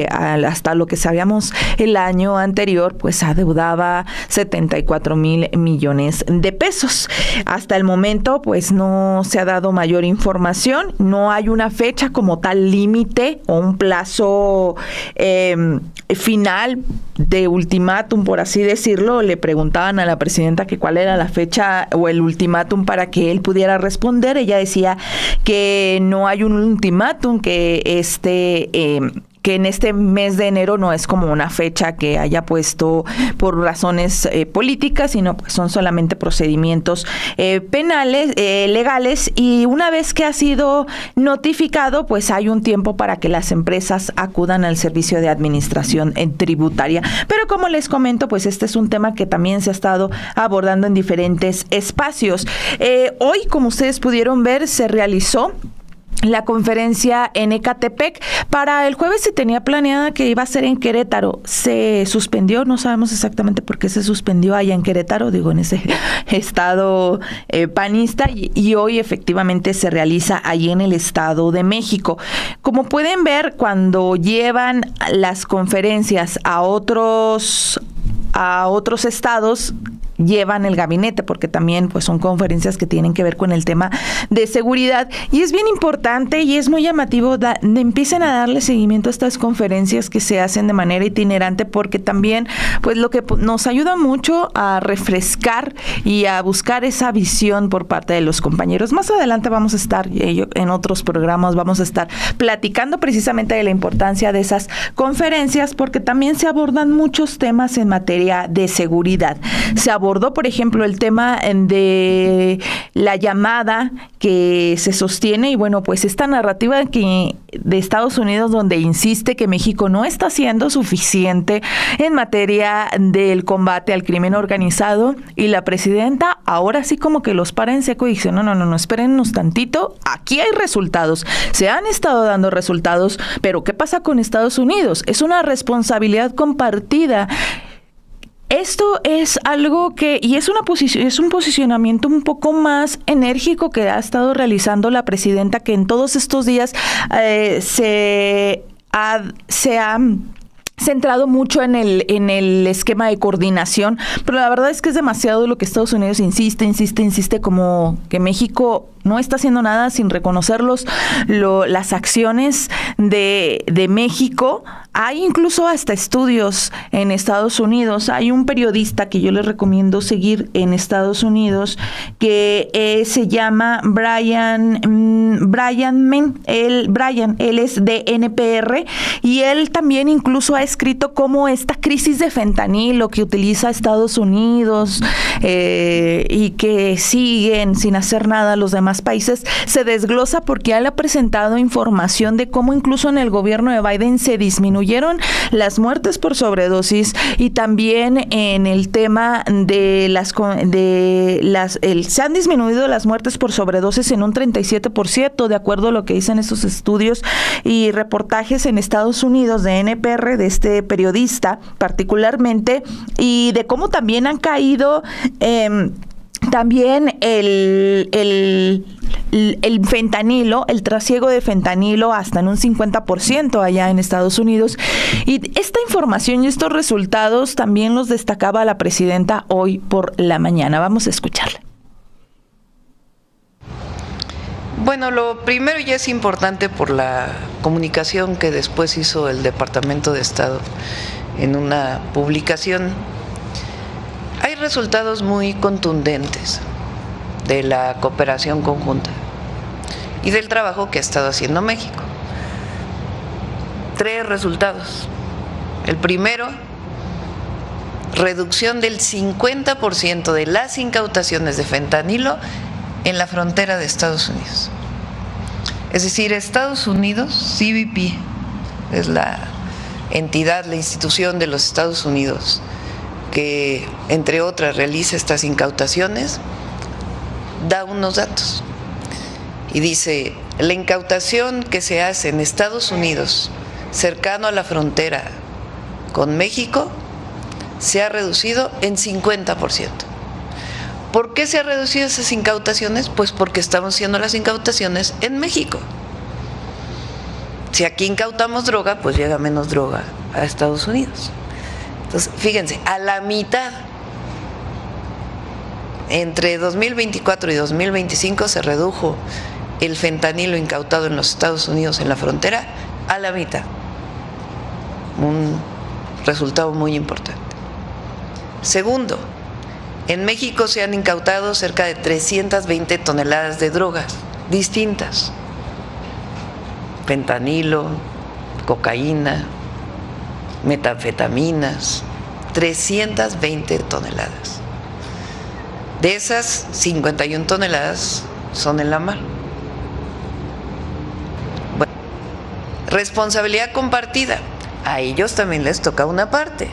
hasta lo que sabíamos el año anterior, pues adeudaba 74,000 millones de pesos. Hasta el momento, pues no se ha dado mayor información, no hay una fecha como tal límite o un plazo final de ultimátum, por así decirlo. Le preguntaban a la presidenta que cuál era la fecha o el ultimátum para que él pudiera responder. Ella decía que no hay un ultimátum, que en este mes de enero no es como una fecha que haya puesto por razones políticas, sino pues son solamente procedimientos penales, legales, y una vez que ha sido notificado, pues hay un tiempo para que las empresas acudan al Servicio de Administración Tributaria. Pero como les comento, pues este es un tema que también se ha estado abordando en diferentes espacios. Hoy, como ustedes pudieron ver, se realizó la conferencia en Ecatepec. Para el jueves se tenía planeada que iba a ser en Querétaro. Se suspendió, no sabemos exactamente por qué se suspendió allá en Querétaro, digo, en ese estado panista, y hoy efectivamente se realiza allí en el Estado de México. Como pueden ver, cuando llevan las conferencias a otros estados, llevan el gabinete, porque también pues son conferencias que tienen que ver con el tema de seguridad, y es bien importante y es muy llamativo empiecen a darle seguimiento a estas conferencias que se hacen de manera itinerante, porque también pues lo que nos ayuda mucho a refrescar y a buscar esa visión por parte de los compañeros. Más adelante vamos a estar en otros programas, vamos a estar platicando precisamente de la importancia de esas conferencias, porque también se abordan muchos temas en materia de seguridad. Se abordó, por ejemplo, el tema de la llamada que se sostiene, y bueno, pues esta narrativa de Estados Unidos, donde insiste que México no está haciendo suficiente en materia del combate al crimen organizado, y la presidenta ahora sí como que los para en seco y dice, no, espérennos tantito, aquí hay resultados, se han estado dando resultados, pero ¿qué pasa con Estados Unidos? Es una responsabilidad compartida. Esto es algo y es un posicionamiento un poco más enérgico que ha estado realizando la presidenta, que en todos estos días se ha centrado mucho en el esquema de coordinación, pero la verdad es que es demasiado lo que Estados Unidos insiste, como que México no está haciendo nada sin reconocer las acciones de México. Hay incluso hasta estudios en Estados Unidos. Hay un periodista que yo les recomiendo seguir en Estados Unidos que se llama Brian, él es de NPR, y él también incluso ha escrito cómo esta crisis de fentanilo que utiliza Estados Unidos y que siguen sin hacer nada los demás países, se desglosa, porque él ha presentado información de cómo incluso en el gobierno de Biden se disminuyeron las muertes por sobredosis, y también en el tema de se han disminuido las muertes por sobredosis en un 37%, de acuerdo a lo que dicen estos estudios y reportajes en Estados Unidos de NPR, de este periodista particularmente, y de cómo también han caído también el fentanilo, el trasiego de fentanilo hasta en un 50% allá en Estados Unidos. Y esta información y estos resultados también los destacaba la presidenta hoy por la mañana. Vamos a escucharla. Bueno, lo primero ya es importante por la comunicación que después hizo el Departamento de Estado en una publicación. Hay resultados muy contundentes de la cooperación conjunta y del trabajo que ha estado haciendo México. 3 resultados. El primero, reducción del 50% de las incautaciones de fentanilo en la frontera de Estados Unidos. Es decir, Estados Unidos, CBP, es la entidad, la institución de los Estados Unidos que, entre otras, realiza estas incautaciones, da unos datos y dice: la incautación que se hace en Estados Unidos, cercano a la frontera con México, se ha reducido en 50%. ¿Por qué se han reducido esas incautaciones? Pues porque estamos haciendo las incautaciones en México. Si aquí incautamos droga, pues llega menos droga a Estados Unidos. Entonces, fíjense, a la mitad, entre 2024 y 2025 se redujo el fentanilo incautado en los Estados Unidos en la frontera a la mitad. Un resultado muy importante. Segundo, en México se han incautado cerca de 320 toneladas de drogas distintas: fentanilo, cocaína, metanfetaminas, 320 toneladas. De esas, 51 toneladas son en la mar. Bueno, responsabilidad compartida. A ellos también les toca una parte.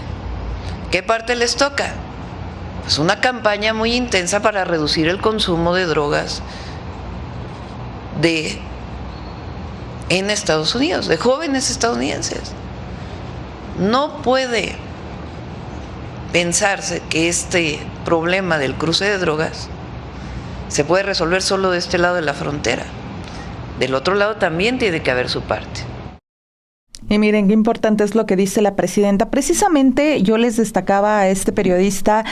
¿Qué parte les toca? Pues una campaña muy intensa para reducir el consumo de drogas de en Estados Unidos, de jóvenes estadounidenses. No puede pensarse que este problema del cruce de drogas se puede resolver solo de este lado de la frontera. Del otro lado también tiene que haber su parte. Y miren qué importante es lo que dice la presidenta. Precisamente yo les destacaba a este periodista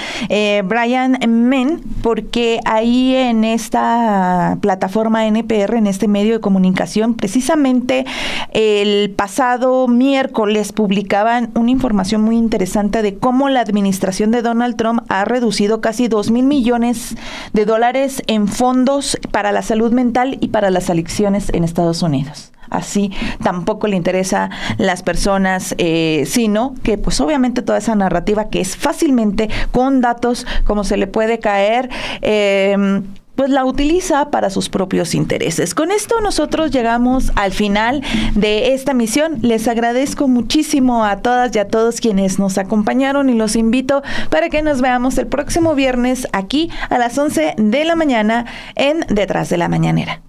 Brian Men, porque ahí en esta plataforma NPR, en este medio de comunicación, precisamente el pasado miércoles publicaban una información muy interesante de cómo la administración de Donald Trump ha reducido casi $2,000 millones en fondos para la salud mental y para las adicciones en Estados Unidos. Así tampoco le interesa las personas, sino que pues obviamente toda esa narrativa que es fácilmente con datos como se le puede caer, pues la utiliza para sus propios intereses. Con esto nosotros llegamos al final de esta misión. Les agradezco muchísimo a todas y a todos quienes nos acompañaron y los invito para que nos veamos el próximo viernes aquí a las 11 de la mañana en Detrás de la Mañanera.